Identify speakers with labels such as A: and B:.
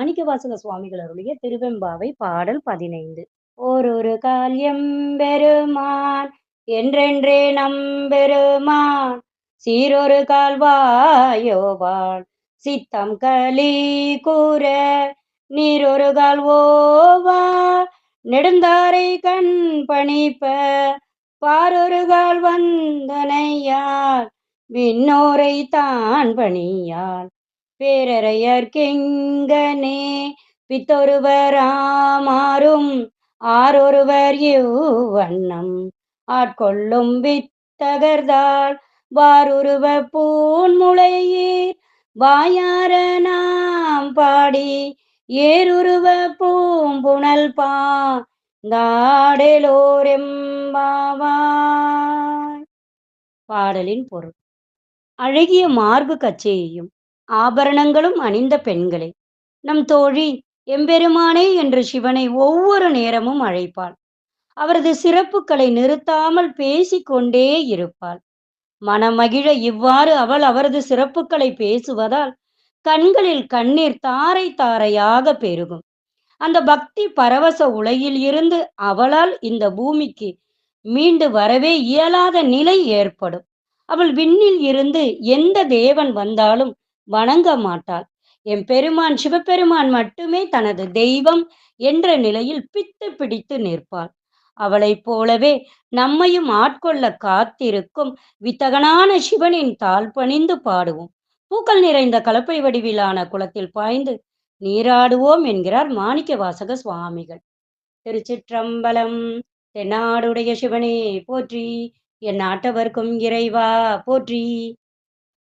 A: மாணிக்கவாசக சுவாமிகள் அருளிய திருவெம்பாவை பாடல் 15. ஓரொரு கால் எம்பெருமான் என்றென்றே நம்பெருமான் சீரொரு கால் வாயோவான் சித்தம் களி கூற நீரொரு கால் ஓவா நெடுந்தாரை கண் பணிப்ப பாரொரு கால் வந்தனையால் விண்ணோரை தான் பணியால் பேரறையர்க்கெங்கனே பித்தொருவராமாறும் ஆரொருவர் இவ்வண்ணம் ஆட்கொள்ளும் வித்தகர்தாள் வாருருவ பூன்முளையீர் வாயார நாம் பாடி ஏருருவ பூம்புணல் பாடலோரெம்பாவாய். பாடலின் பொருள். அழகிய மார்பு கச்சையையும் ஆபரணங்களும் அணிந்த பெண்களை நம் தோழி எம்பெருமானே என்று சிவனை ஒவ்வொரு நேரமும் அழைப்பாள். அவரது சிறப்புகளை நிறுத்தாமல் பேசிக்கொண்டே இருப்பாள். மனமகிழ இவ்வாறு அவள் அவரது சிறப்புகளை பேசுவதால் கண்களில் கண்ணீர் தாரை தாரையாக பெருகும். அந்த பக்தி பரவச உலகில் இருந்து அவளால் இந்த பூமிக்கு மீண்டு வரவே இயலாத நிலை ஏற்படும். அவள் விண்ணில் இருந்து எந்த தேவன் வந்தாலும் வணங்க மாட்டாள். எம்பெருமான் சிவபெருமான் மட்டுமே தனது தெய்வம் என்ற நிலையில் பித்து பிடித்து நிற்பாள். அவளைப் போலவே நம்மையும் ஆட்கொள்ள காத்திருக்கும் வித்தகனான சிவனின் தாழ் பணிந்து பாடுவோம். பூக்கள் நிறைந்த கலப்பை வடிவிலான குளத்தில் பாய்ந்து நீராடுவோம் என்கிறார் மாணிக்கவாசக சுவாமிகள். திருச்சிற்றம்பலம். தென்னாடுடைய சிவனே போற்றி, என் நாட்டவர்க்கும் இறைவா போற்றி.